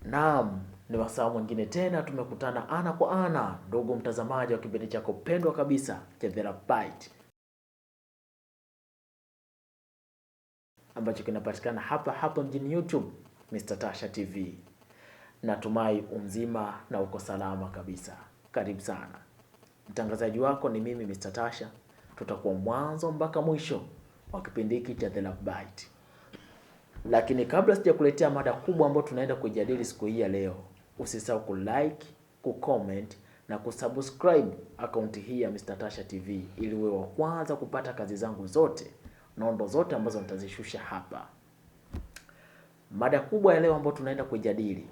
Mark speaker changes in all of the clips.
Speaker 1: Naam, ni wasaa mwingine tena tumekutana ana kwa ana, ndugu mtazamaji wa kipindi chako pendwa kabisa cha The Love Bite, ambacho kinapatikana hapa mjini YouTube, Mr. Tasha TV. Natumai umzima na uko salama kabisa. Karibu sana. Mtangazaji wako ni mimi Mr. Tasha. Tutakuwa mwanzo mpaka mwisho wa kipindi hiki cha The Love Bite. Lakini kabla sijakuletea mada kubwa ambayo tunaenda kujadili siku hii ya leo, usisahau kulike, kucomment na kusubscribe akaunti hii ya Mr. Tasha TV ili uwe wa kwanza kupata kazi zangu zote, nondo zote ambazo nitazishusha hapa. Mada kubwa ya leo ambayo tunaenda kujadili,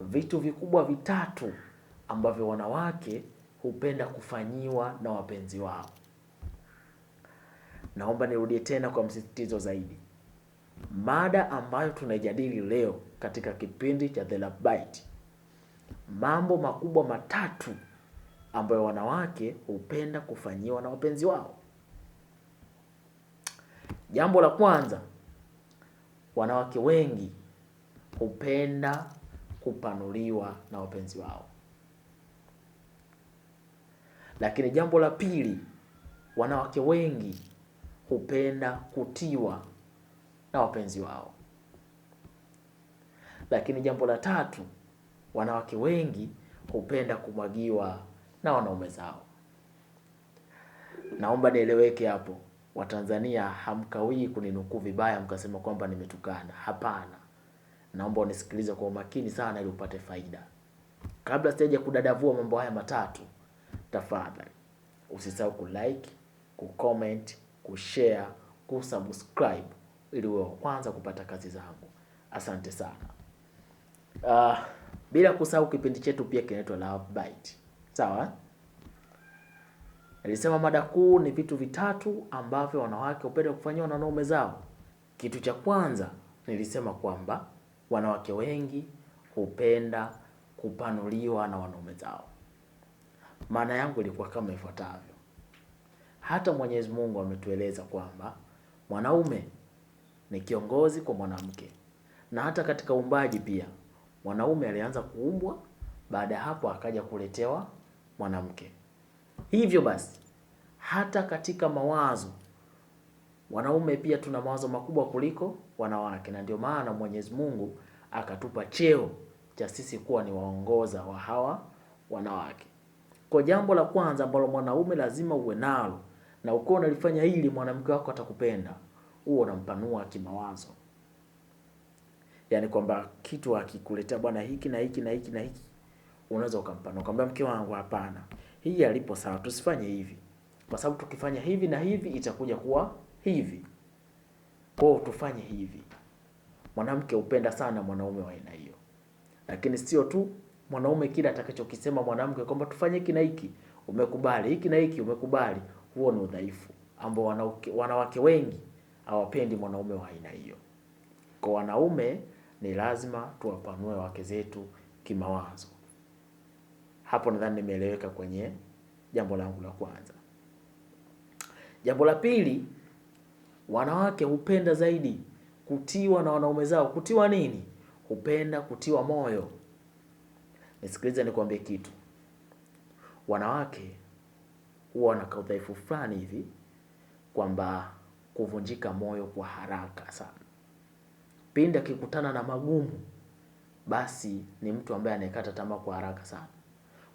Speaker 1: vitu vikubwa vitatu ambavyo wanawake hupenda kufanyiwa na wapenzi wao. Naomba nirudie tena kwa msisitizo zaidi. Mada ambayo tunaijadili leo katika kipindi cha The Love Bite, mambo makubwa matatu ambayo wanawake hupenda kufanyiwa na wapenzi wao. Jambo la kwanza, wanawake wengi hupenda kupanuliwa na wapenzi wao. Lakini jambo la pili, wanawake wengi hupenda kutiwa na wapenzi wao. Lakini jambo la tatu, wanawake wengi hupenda kumwagiwa na wanaume zao. Naomba nieleweke hapo. Watanzania hamkawii kuninukuu vibaya mkasema kwamba nimetukana. Hapana. Naomba unisikilize kwa umakini sana ili upate faida. Kabla sijaja kudadavua mambo haya matatu, tafadhali usisahau kulike, kucomment, kushare, kusubscribe ili uwe wa kwanza kupata kazi zangu. Asante sana. Bila kusahau kipindi chetu pia kinaitwa Love Bite. Sawa? Nilisema mada kuu ni vitu vitatu ambavyo wanawake hupenda kufanywa na wanaume zao. Kitu cha kwanza nilisema kwamba wanawake wengi hupenda kupanuliwa na wanaume zao. Maana yangu ilikuwa kama ifuatavyo. Hata Mwenyezi Mungu ametueleza kwamba mwanaume ni kiongozi kwa mwanamke. Na hata katika uumbaji pia mwanaume alianza kuumbwa, baada ya hapo akaja kuletewa mwanamke. Hivyo basi hata katika mawazo wanaume pia tuna mawazo makubwa kuliko wanawake, na ndio maana Mwenyezi Mungu akatupa cheo cha sisi kuwa ni waongoza wa hawa wanawake. Kwa jambo la kwanza ambalo mwanaume lazima uwe nalo, na ukiwa unalifanya hili mwanamke wako atakupenda, huo unampanua kimawazo. Yaani kwamba kitu akikuletea bwana hiki na hiki na hiki na hiki, unaweza ukampanua. Kwamba mke wangu hapana, hii alipo sawa, tusifanye hivi. Kwa sababu tukifanya hivi na hivi itakuja kuwa hivi. Kwa tufanye hivi. Mwanamke hupenda sana mwanaume wa aina hiyo. Lakini sio tu mwanaume kila atakachokisema mwanamke kwamba tufanye hiki na hiki, umekubali, hiki na hiki umekubali, huo ni udhaifu ambao wanawake wengi hawapendi mwanaume wa aina hiyo. Kwa wanaume ni lazima tuwapanue wake zetu kimawazo. Hapo nadhani nimeeleweka kwenye jambo langu la kwanza. Jambo la pili, wanawake hupenda zaidi kutiwa na wanaume zao. Kutiwa nini? Hupenda kutiwa moyo. Nisikilize nikwambie kitu. Wanawake huwa na kaudhaifu fulani hivi kwamba kuvunjika moyo kwa haraka sana. Pindi akikutana na magumu, basi ni mtu ambaye anakata tamaa kwa haraka sana.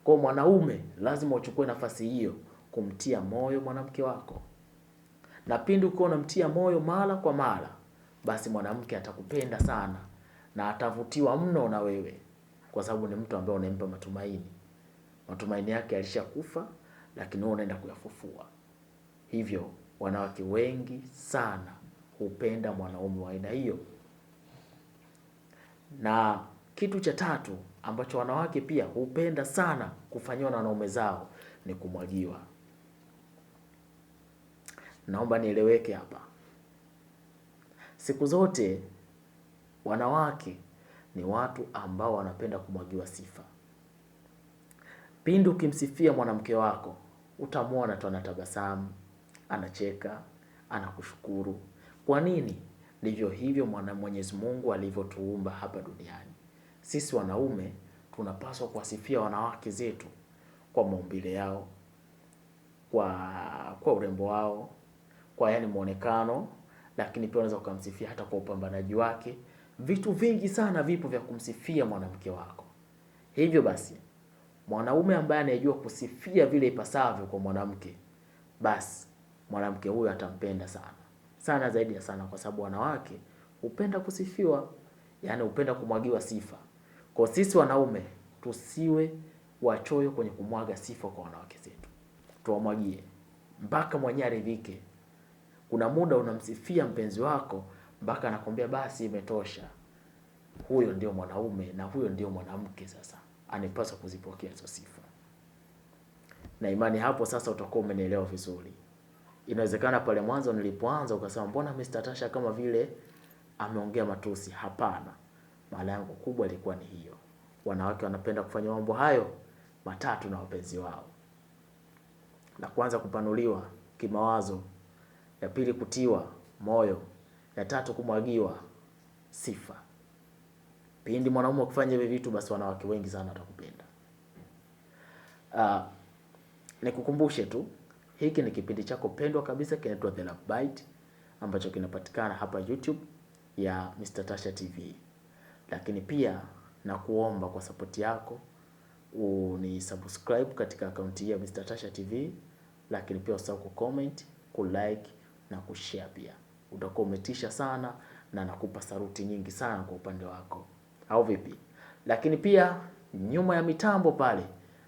Speaker 1: Kwa mwanaume lazima uchukue nafasi hiyo kumtia moyo mwanamke wako. Na pindi ukiwa unamtia moyo mara kwa mara, basi mwanamke atakupenda sana na atavutiwa mno na wewe, kwa sababu ni mtu ambaye unampa matumaini. Matumaini yake alishakufa, lakini wewe unaenda kuyafufua. Hivyo wanawake wengi sana hupenda mwanaume wa aina hiyo. Na kitu cha tatu ambacho wanawake pia hupenda sana kufanywa na wanaume zao ni kumwagiwa. Naomba nieleweke hapa. Siku zote wanawake ni watu ambao wanapenda kumwagiwa sifa. Pindi ukimsifia mwanamke wako, utamwona tu anatabasamu, anacheka, anakushukuru. Kwa nini? Ndivyo hivyo Mwenyezi Mungu alivyotuumba hapa duniani. sisi wanaume tunapaswa kuwasifia wanawake zetu kwa maumbile yao, kwa urembo wao, kwa yani muonekano, lakini pia unaweza kumsifia hata kwa upambanaji wake. Vitu vingi sana vipo vya kumsifia mwanamke wako. Hivyo basi, mwanaume ambaye anayejua kusifia vile ipasavyo kwa mwanamke, basi mwanamke huyo atampenda sana. Sana zaidi ya sana, kwa sababu wanawake hupenda kusifiwa, yani hupenda kumwagiwa sifa. Kwa sisi wanaume tusiwe wachoyo kwenye kumwaga sifa kwa wanawake zetu. Tuwamwagie mpaka mwenyewe aridhike. Kuna muda unamsifia mpenzi wako mpaka anakwambia basi imetosha. Huyo ndio mwanaume na huyo ndio mwanamke sasa anipaswa kuzipokea hizo sifa. Na imani hapo sasa utakuwa umenielewa vizuri. Inawezekana pale mwanzo nilipoanza ukasema mbona Mr. Tasha kama vile ameongea matusi. Hapana. Maana yangu kubwa ilikuwa ni hiyo. Wanawake wanapenda kufanya mambo hayo matatu na wapenzi wao. La kwanza kupanuliwa kimawazo, ya pili kutiwa moyo, ya tatu kumwagiwa sifa. Pindi mwanaume ukifanya hivi vitu, basi wanawake wengi sana watakupenda. Nikukumbushe tu, hiki ni kipindi chako pendwa kabisa kinaitwa The Love Bite, ambacho kinapatikana hapa YouTube ya Mr. Tasha TV. Lakini pia na kuomba kwa support yako unisubscribe katika akaunti ya Mr. Tasha TV, lakini pia usahau kucomment, kulike na kushare pia. Utakuwa umetisha sana na nakupa saluti nyingi sana kwa upande wako. Au vipi? Lakini pia nyuma ya mitambo pale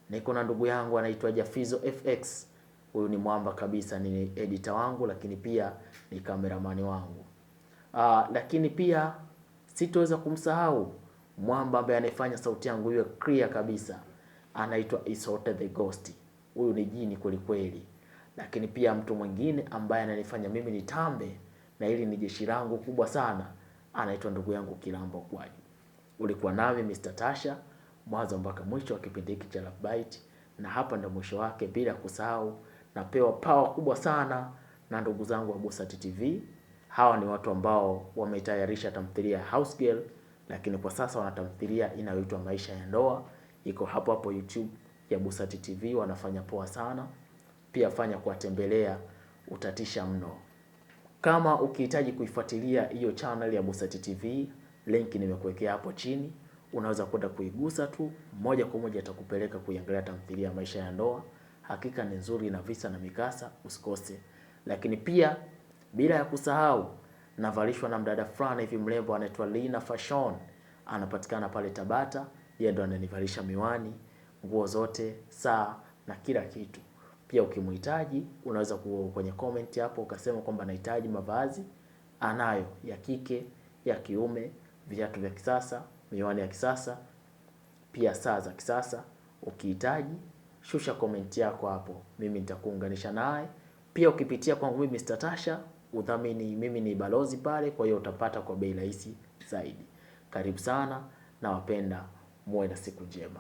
Speaker 1: niko na ndugu yangu anaitwa Jafizo FX. Huyu ni mwamba kabisa, ni editor wangu lakini pia ni cameraman wangu. Lakini pia sitoweza kumsahau mwamba ambaye anafanya sauti yangu iwe clear kabisa. Anaitwa Isote the Ghost. Huyu ni jini kweli kweli. Lakini pia mtu mwingine ambaye ananifanya mimi nitambe na hili ni jeshi langu kubwa sana, anaitwa ndugu yangu Kilambo Kwaju. Ulikuwa nami Mr. Tasha mwanzo mpaka mwisho wa kipindi hiki cha Love Bite, na hapa ndio mwisho wake, bila kusahau napewa power kubwa sana na ndugu zangu wa Busati TV. Hawa ni watu ambao wametayarisha tamthilia House Girl, lakini kwa sasa wanatamthilia inayoitwa Maisha ya Ndoa. Iko hapo hapo YouTube ya Busati TV, wanafanya poa sana. Pia fanya kuwatembelea, utatisha mno. Kama ukihitaji kuifuatilia hiyo channel ya Busati TV, link nimekuwekea hapo chini. Unaweza kwenda kuigusa tu, moja kwa moja itakupeleka kuiangalia tamthilia Maisha ya Ndoa. Hakika ni nzuri na visa na mikasa, usikose. Lakini pia bila ya kusahau, navalishwa na mdada fulani hivi mrembo anaitwa Lina Fashion. Anapatikana pale Tabata. Yeye ndo ananivalisha miwani, nguo zote, saa na kila kitu. Pia ukimhitaji unaweza kwenye comment hapo ukasema kwamba nahitaji mavazi. Anayo ya kike, ya kiume, viatu vya kisasa, miwani ya kisasa, pia saa za kisasa. Ukihitaji shusha comment yako hapo, mimi nitakuunganisha naye. Pia ukipitia kwangu mimi Mr. Tasha, udhamini mimi ni balozi pale, kwa hiyo utapata kwa bei rahisi zaidi. Karibu sana na wapenda, muwe na siku njema.